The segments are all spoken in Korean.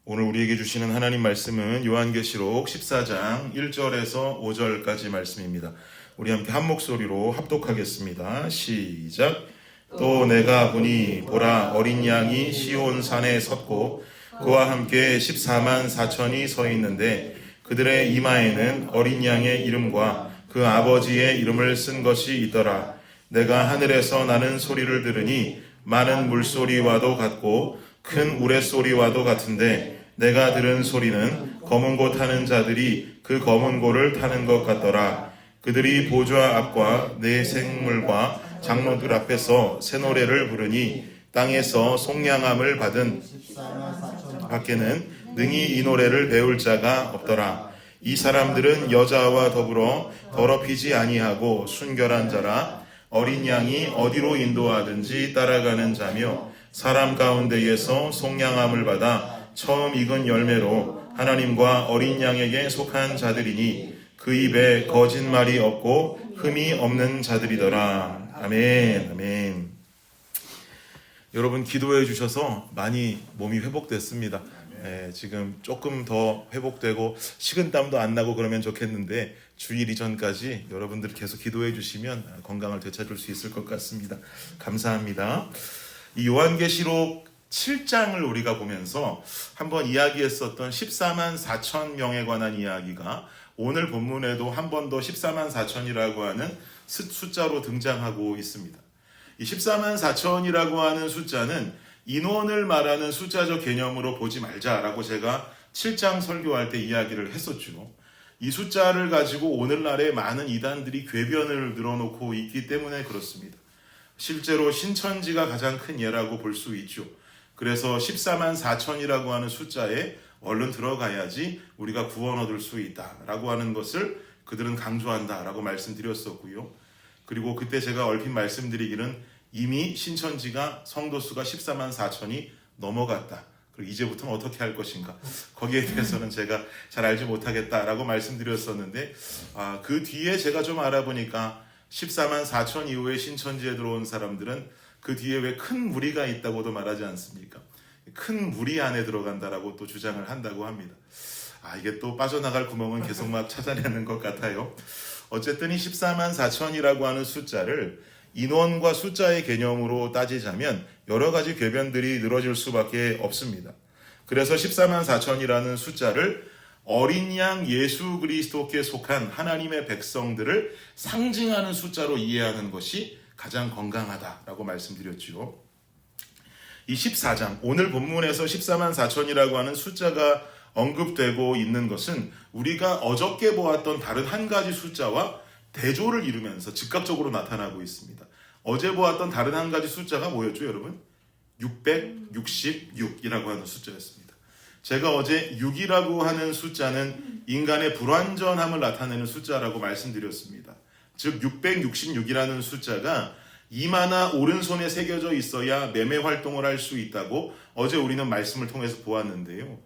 오늘 우리에게 주시는 하나님 말씀은 요한계시록 14장 1절에서 5절까지 말씀입니다. 우리 함께 한 목소리로 합독하겠습니다. 시작. 또 내가 보니 보라 어린 양이 시온 산에 섰고 그와 함께 14만 4천이 서 있는데 그들의 이마에는 어린 양의 이름과 그 아버지의 이름을 쓴 것이 있더라. 내가 하늘에서 나는 소리를 들으니 많은 물소리와도 같고 큰 우레소리와도 같은데 내가 들은 소리는 검은 고 타는 자들이 그 검은 고를 타는 것 같더라. 그들이 보좌 앞과 네 생물과 장로들 앞에서 새 노래를 부르니 땅에서 속량함을 받은 밖에는 능히 이 노래를 배울 자가 없더라. 이 사람들은 여자와 더불어 더럽히지 아니하고 순결한 자라. 어린 양이 어디로 인도하든지 따라가는 자며 사람 가운데에서 속량함을 받아 처음 익은 열매로 하나님과 어린 양에게 속한 자들이니 그 입에 거짓말이 없고 흠이 없는 자들이더라. 아멘. 아멘. 여러분 기도해 주셔서 많이 몸이 회복됐습니다. 지금 조금 더 회복되고 식은땀도 안 나고 그러면 좋겠는데 주일 이전까지 여러분들 계속 기도해 주시면 건강을 되찾을 수 있을 것 같습니다. 감사합니다. 이 요한계시록 7장을 우리가 보면서 한번 이야기했었던 14만 4천 명에 관한 이야기가 오늘 본문에도 한 번 더 14만 4천이라고 하는 숫자로 등장하고 있습니다. 이 14만 4천이라고 하는 숫자는 인원을 말하는 숫자적 개념으로 보지 말자라고 제가 7장 설교할 때 이야기를 했었죠. 이 숫자를 가지고 오늘날에 많은 이단들이 궤변을 늘어놓고 있기 때문에 그렇습니다. 실제로 신천지가 가장 큰 예라고 볼 수 있죠. 그래서 14만 4천이라고 하는 숫자에 얼른 들어가야지 우리가 구원 얻을 수 있다라고 하는 것을 그들은 강조한다라고 말씀드렸었고요. 그리고 그때 제가 얼핏 말씀드리기는 이미 신천지가 성도 수가 14만 4천이 넘어갔다. 그리고 이제부터는 어떻게 할 것인가. 거기에 대해서는 제가 잘 알지 못하겠다라고 말씀드렸었는데 그 뒤에 제가 좀 알아보니까 14만 4천 이후에 신천지에 들어온 사람들은 그 뒤에 왜 큰 무리가 있다고도 말하지 않습니까? 큰 무리 안에 들어간다라고 또 주장을 한다고 합니다. 이게 또 빠져나갈 구멍은 계속 막 찾아내는 것 같아요. 어쨌든 이 14만 4천이라고 하는 숫자를 인원과 숫자의 개념으로 따지자면 여러 가지 궤변들이 늘어질 수밖에 없습니다. 그래서 14만 4천이라는 숫자를 어린 양 예수 그리스도께 속한 하나님의 백성들을 상징하는 숫자로 이해하는 것이 가장 건강하다라고 말씀드렸죠. 이 14장, 오늘 본문에서 14만 4천이라고 하는 숫자가 언급되고 있는 것은 우리가 어저께 보았던 다른 한 가지 숫자와 대조를 이루면서 즉각적으로 나타나고 있습니다. 어제 보았던 다른 한 가지 숫자가 뭐였죠, 여러분? 666이라고 하는 숫자였습니다. 제가 어제 6이라고 하는 숫자는 인간의 불완전함을 나타내는 숫자라고 말씀드렸습니다. 즉 666이라는 숫자가 이마나 오른손에 새겨져 있어야 매매 활동을 할 수 있다고 어제 우리는 말씀을 통해서 보았는데요.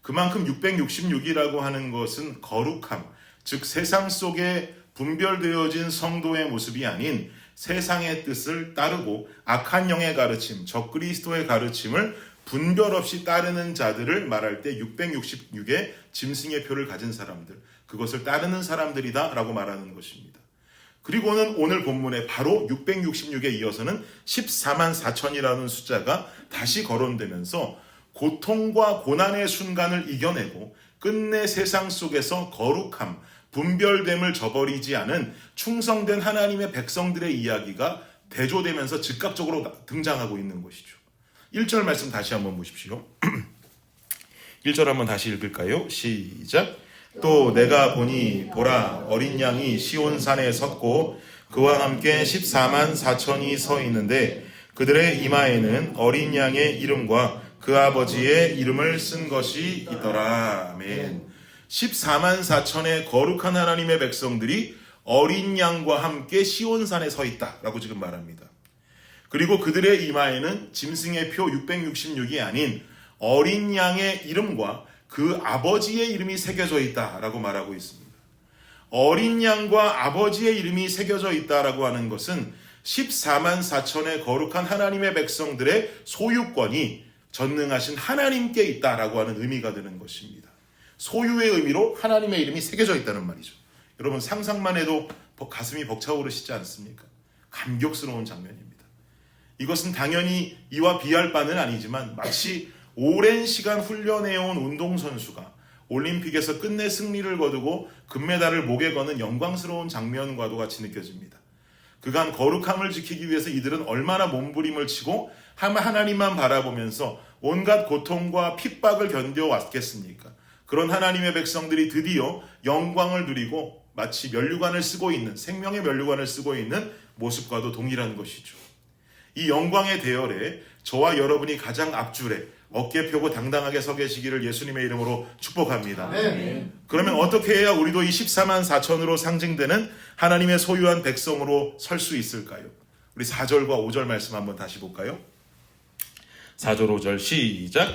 그만큼 666이라고 하는 것은 거룩함, 즉 세상 속에 분별되어진 성도의 모습이 아닌 세상의 뜻을 따르고 악한 영의 가르침, 적그리스도의 가르침을 분별 없이 따르는 자들을 말할 때 666의 짐승의 표를 가진 사람들, 그것을 따르는 사람들이다 라고 말하는 것입니다. 그리고는 오늘 본문에 바로 666에 이어서는 14만 4천이라는 숫자가 다시 거론되면서 고통과 고난의 순간을 이겨내고 끝내 세상 속에서 거룩함, 분별됨을 저버리지 않은 충성된 하나님의 백성들의 이야기가 대조되면서 즉각적으로 등장하고 있는 것이죠. 1절 말씀 다시 한번 보십시오. 1절 한번 다시 읽을까요? 시작. 또 내가 보니 보라 어린 양이 시온산에 섰고 그와 함께 14만 4천이 서 있는데 그들의 이마에는 어린 양의 이름과 그 아버지의 이름을 쓴 것이 있더라. 아멘. 14만 4천의 거룩한 하나님의 백성들이 어린 양과 함께 시온산에 서 있다라고 지금 말합니다. 그리고 그들의 이마에는 짐승의 표 666이 아닌 어린 양의 이름과 그 아버지의 이름이 새겨져 있다라고 말하고 있습니다. 어린 양과 아버지의 이름이 새겨져 있다라고 하는 것은 14만 4천의 거룩한 하나님의 백성들의 소유권이 전능하신 하나님께 있다라고 하는 의미가 되는 것입니다. 소유의 의미로 하나님의 이름이 새겨져 있다는 말이죠. 여러분 상상만 해도 가슴이 벅차오르시지 않습니까? 감격스러운 장면입니다. 이것은 당연히 이와 비할 바는 아니지만 마치 오랜 시간 훈련해온 운동선수가 올림픽에서 끝내 승리를 거두고 금메달을 목에 거는 영광스러운 장면과도 같이 느껴집니다. 그간 거룩함을 지키기 위해서 이들은 얼마나 몸부림을 치고 하나님만 바라보면서 온갖 고통과 핍박을 견뎌왔겠습니까? 그런 하나님의 백성들이 드디어 영광을 누리고 마치 면류관을 쓰고 있는, 생명의 면류관을 쓰고 있는 모습과도 동일한 것이죠. 이 영광의 대열에 저와 여러분이 가장 앞줄에 어깨 펴고 당당하게 서 계시기를 예수님의 이름으로 축복합니다. 그러면 어떻게 해야 우리도 이 14만 4천으로 상징되는 하나님의 소유한 백성으로 설 수 있을까요? 우리 4절과 5절 말씀 한번 다시 볼까요? 4절 5절 시작.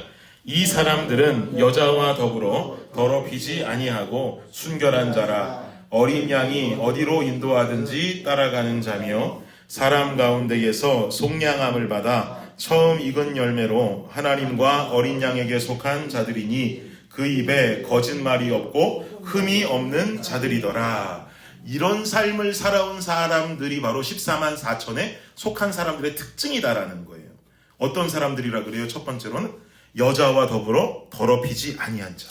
이 사람들은 여자와 더불어 더럽히지 아니하고 순결한 자라. 어린 양이 어디로 인도하든지 따라가는 자며 사람 가운데에서 속량함을 받아 처음 익은 열매로 하나님과 어린 양에게 속한 자들이니 그 입에 거짓말이 없고 흠이 없는 자들이더라. 이런 삶을 살아온 사람들이 바로 14만 4천에 속한 사람들의 특징이다라는 거예요. 어떤 사람들이라 그래요? 첫 번째로는 여자와 더불어 더럽히지 아니한 자.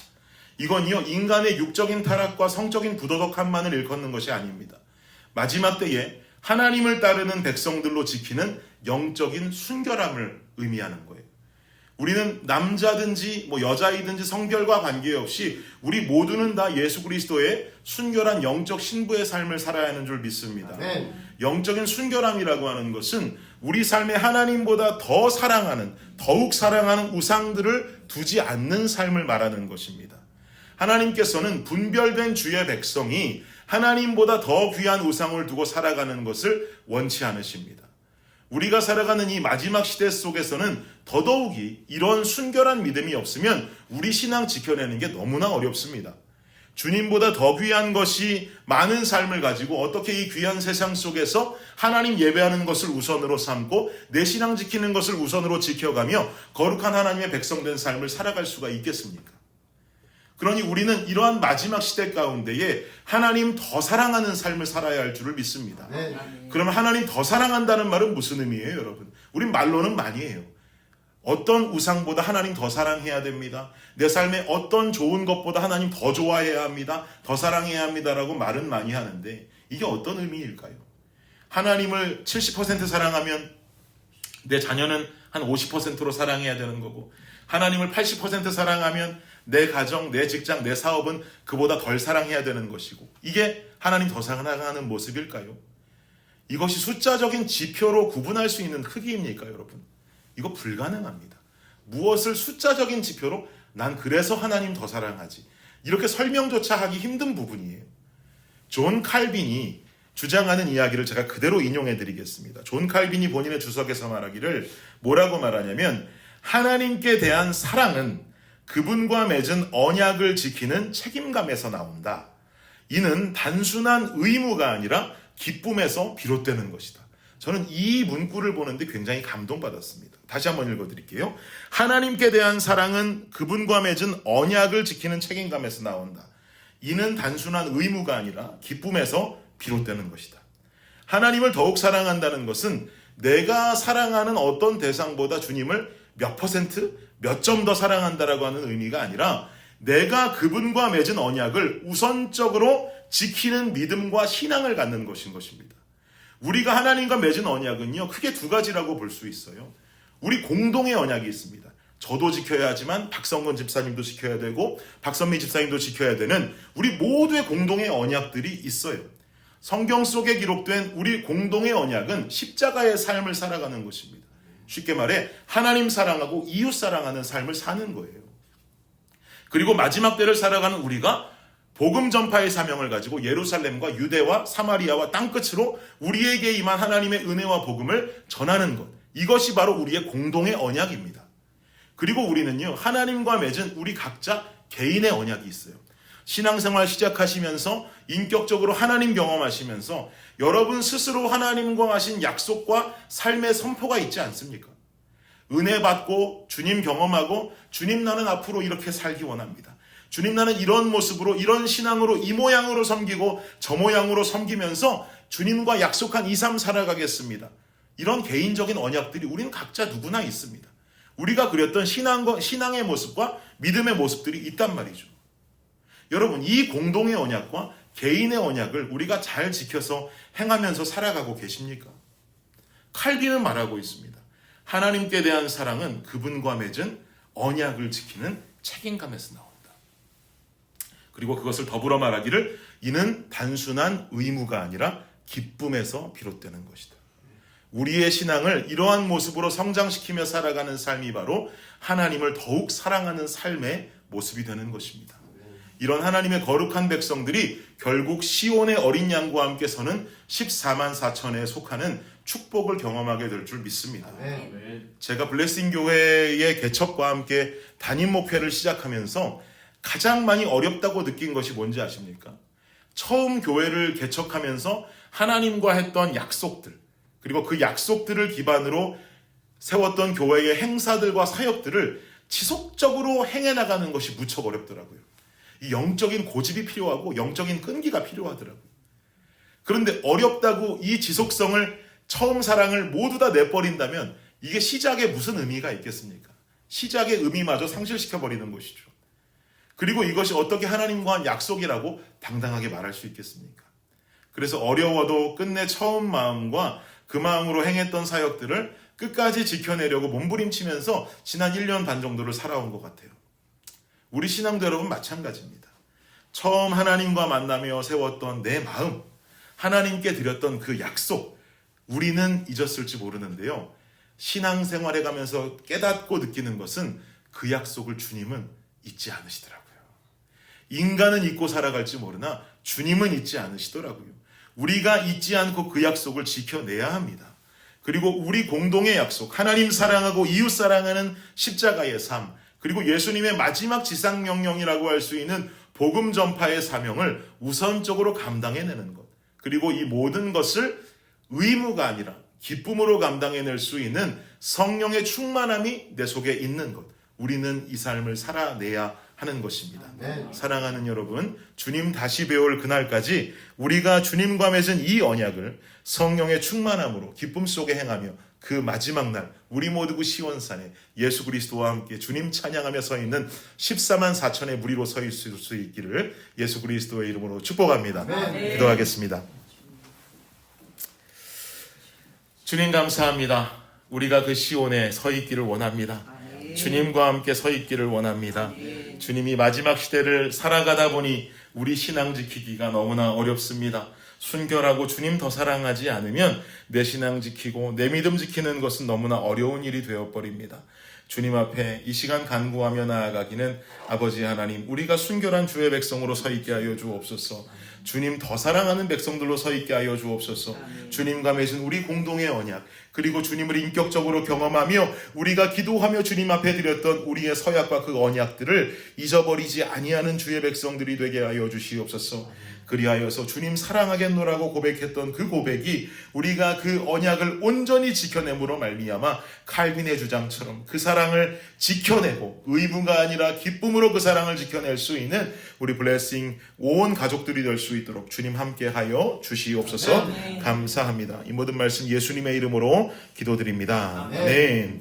이건요, 인간의 육적인 타락과 성적인 부도덕함만을 일컫는 것이 아닙니다. 마지막 때에 하나님을 따르는 백성들로 지키는 영적인 순결함을 의미하는 거예요. 우리는 남자든지 여자이든지 성별과 관계없이 우리 모두는 다 예수 그리스도의 순결한 영적 신부의 삶을 살아야 하는 줄 믿습니다. 영적인 순결함이라고 하는 것은 우리 삶에 하나님보다 더욱 사랑하는 우상들을 두지 않는 삶을 말하는 것입니다. 하나님께서는 분별된 주의 백성이 하나님보다 더 귀한 우상을 두고 살아가는 것을 원치 않으십니다. 우리가 살아가는 이 마지막 시대 속에서는 더더욱이 이런 순결한 믿음이 없으면 우리 신앙 지켜내는 게 너무나 어렵습니다. 주님보다 더 귀한 것이 많은 삶을 가지고 어떻게 이 귀한 세상 속에서 하나님 예배하는 것을 우선으로 삼고 내 신앙 지키는 것을 우선으로 지켜가며 거룩한 하나님의 백성된 삶을 살아갈 수가 있겠습니까? 그러니 우리는 이러한 마지막 시대 가운데에 하나님 더 사랑하는 삶을 살아야 할 줄을 믿습니다. 그러면 하나님 더 사랑한다는 말은 무슨 의미예요, 여러분? 우린 말로는 많이 해요. 어떤 우상보다 하나님 더 사랑해야 됩니다. 내 삶에 어떤 좋은 것보다 하나님 더 좋아해야 합니다. 더 사랑해야 합니다라고 말은 많이 하는데 이게 어떤 의미일까요? 하나님을 70% 사랑하면 내 자녀는 한 50%로 사랑해야 되는 거고, 하나님을 80% 사랑하면 내 가정, 내 직장, 내 사업은 그보다 덜 사랑해야 되는 것이고, 이게 하나님 더 사랑하는 모습일까요? 이것이 숫자적인 지표로 구분할 수 있는 크기입니까, 여러분? 이거 불가능합니다. 무엇을 숫자적인 지표로 난 그래서 하나님 더 사랑하지, 이렇게 설명조차 하기 힘든 부분이에요. 존 칼빈이 주장하는 이야기를 제가 그대로 인용해 드리겠습니다. 존 칼빈이 본인의 주석에서 말하기를 뭐라고 말하냐면, 하나님께 대한 사랑은 그분과 맺은 언약을 지키는 책임감에서 나온다. 이는 단순한 의무가 아니라 기쁨에서 비롯되는 것이다. 저는 이 문구를 보는데 굉장히 감동받았습니다. 다시 한번 읽어드릴게요. 하나님께 대한 사랑은 그분과 맺은 언약을 지키는 책임감에서 나온다. 이는 단순한 의무가 아니라 기쁨에서 비롯되는 것이다. 하나님을 더욱 사랑한다는 것은 내가 사랑하는 어떤 대상보다 주님을 몇 퍼센트, 몇 점 더 사랑한다라고 하는 의미가 아니라 내가 그분과 맺은 언약을 우선적으로 지키는 믿음과 신앙을 갖는 것인 것입니다. 우리가 하나님과 맺은 언약은요, 크게 두 가지라고 볼 수 있어요. 우리 공동의 언약이 있습니다. 저도 지켜야 하지만 박성건 집사님도 지켜야 되고 박선미 집사님도 지켜야 되는 우리 모두의 공동의 언약들이 있어요. 성경 속에 기록된 우리 공동의 언약은 십자가의 삶을 살아가는 것입니다. 쉽게 말해 하나님 사랑하고 이웃 사랑하는 삶을 사는 거예요. 그리고 마지막 때를 살아가는 우리가 복음 전파의 사명을 가지고 예루살렘과 유대와 사마리아와 땅끝으로 우리에게 임한 하나님의 은혜와 복음을 전하는 것, 이것이 바로 우리의 공동의 언약입니다. 그리고 우리는요, 하나님과 맺은 우리 각자 개인의 언약이 있어요. 신앙생활 시작하시면서 인격적으로 하나님 경험하시면서 여러분 스스로 하나님과 하신 약속과 삶의 선포가 있지 않습니까? 은혜 받고 주님 경험하고 주님 나는 앞으로 이렇게 살기 원합니다. 주님 나는 이런 모습으로 이런 신앙으로 이 모양으로 섬기고 저 모양으로 섬기면서 주님과 약속한 이 삶 살아가겠습니다. 이런 개인적인 언약들이 우리는 각자 누구나 있습니다. 우리가 그렸던 신앙의 모습과 믿음의 모습들이 있단 말이죠. 여러분, 이 공동의 언약과 개인의 언약을 우리가 잘 지켜서 행하면서 살아가고 계십니까? 칼빈은 말하고 있습니다. 하나님께 대한 사랑은 그분과 맺은 언약을 지키는 책임감에서 나온다. 그리고 그것을 더불어 말하기를 이는 단순한 의무가 아니라 기쁨에서 비롯되는 것이다. 우리의 신앙을 이러한 모습으로 성장시키며 살아가는 삶이 바로 하나님을 더욱 사랑하는 삶의 모습이 되는 것입니다. 이런 하나님의 거룩한 백성들이 결국 시온의 어린 양과 함께 서는 14만 4천에 속하는 축복을 경험하게 될 줄 믿습니다. 제가 블레싱 교회의 개척과 함께 담임 목회를 시작하면서 가장 많이 어렵다고 느낀 것이 뭔지 아십니까? 처음 교회를 개척하면서 하나님과 했던 약속들, 그리고 그 약속들을 기반으로 세웠던 교회의 행사들과 사역들을 지속적으로 행해나가는 것이 무척 어렵더라고요. 이 영적인 고집이 필요하고 영적인 끈기가 필요하더라고요. 그런데 어렵다고 이 지속성을 처음 사랑을 모두 다 내버린다면 이게 시작에 무슨 의미가 있겠습니까? 시작의 의미마저 상실시켜버리는 것이죠. 그리고 이것이 어떻게 하나님과 한 약속이라고 당당하게 말할 수 있겠습니까? 그래서 어려워도 끝내 처음 마음과 그 마음으로 행했던 사역들을 끝까지 지켜내려고 몸부림치면서 지난 1년 반 정도를 살아온 것 같아요. 우리 신앙도 여러분 마찬가지입니다. 처음 하나님과 만나며 세웠던 내 마음, 하나님께 드렸던 그 약속, 우리는 잊었을지 모르는데요. 신앙생활에 가면서 깨닫고 느끼는 것은 그 약속을 주님은 잊지 않으시더라고요. 인간은 잊고 살아갈지 모르나 주님은 잊지 않으시더라고요. 우리가 잊지 않고 그 약속을 지켜내야 합니다. 그리고 우리 공동의 약속, 하나님 사랑하고 이웃 사랑하는 십자가의 삶, 그리고 예수님의 마지막 지상명령이라고 할 수 있는 복음 전파의 사명을 우선적으로 감당해내는 것, 그리고 이 모든 것을 의무가 아니라 기쁨으로 감당해낼 수 있는 성령의 충만함이 내 속에 있는 것, 우리는 이 삶을 살아내야 하는 것입니다. 사랑하는 여러분, 주님 다시 배울 그날까지 우리가 주님과 맺은 이 언약을 성령의 충만함으로 기쁨 속에 행하며 그 마지막 날 우리 모두 그 시온산에 예수 그리스도와 함께 주님 찬양하며 서 있는 14만 4천의 무리로 서 있을 수 있기를 예수 그리스도의 이름으로 축복합니다. 기도하겠습니다. 주님 감사합니다. 우리가 그 시온에 서 있기를 원합니다. 주님과 함께 서 있기를 원합니다. 주님이 마지막 시대를 살아가다 보니 우리 신앙 지키기가 너무나 어렵습니다. 순결하고 주님 더 사랑하지 않으면 내 신앙 지키고 내 믿음 지키는 것은 너무나 어려운 일이 되어버립니다. 주님 앞에 이 시간 간구하며 나아가기는 아버지 하나님, 우리가 순결한 주의 백성으로 서 있게 하여 주옵소서. 주님 더 사랑하는 백성들로 서 있게 하여 주옵소서. 주님과 맺은 우리 공동의 언약, 그리고 주님을 인격적으로 경험하며 우리가 기도하며 주님 앞에 드렸던 우리의 서약과 그 언약들을 잊어버리지 아니하는 주의 백성들이 되게 하여 주시옵소서. 그리하여서 주님 사랑하겠노라고 고백했던 그 고백이 우리가 그 언약을 온전히 지켜냄으로 말미암아 칼빈의 주장처럼 그 사랑을 지켜내고 의무가 아니라 기쁨으로 그 사랑을 지켜낼 수 있는 우리 블레싱 온 가족들이 될 수 있도록 주님 함께하여 주시옵소서. 감사합니다. 이 모든 말씀 예수님의 이름으로 기도드립니다. 아멘.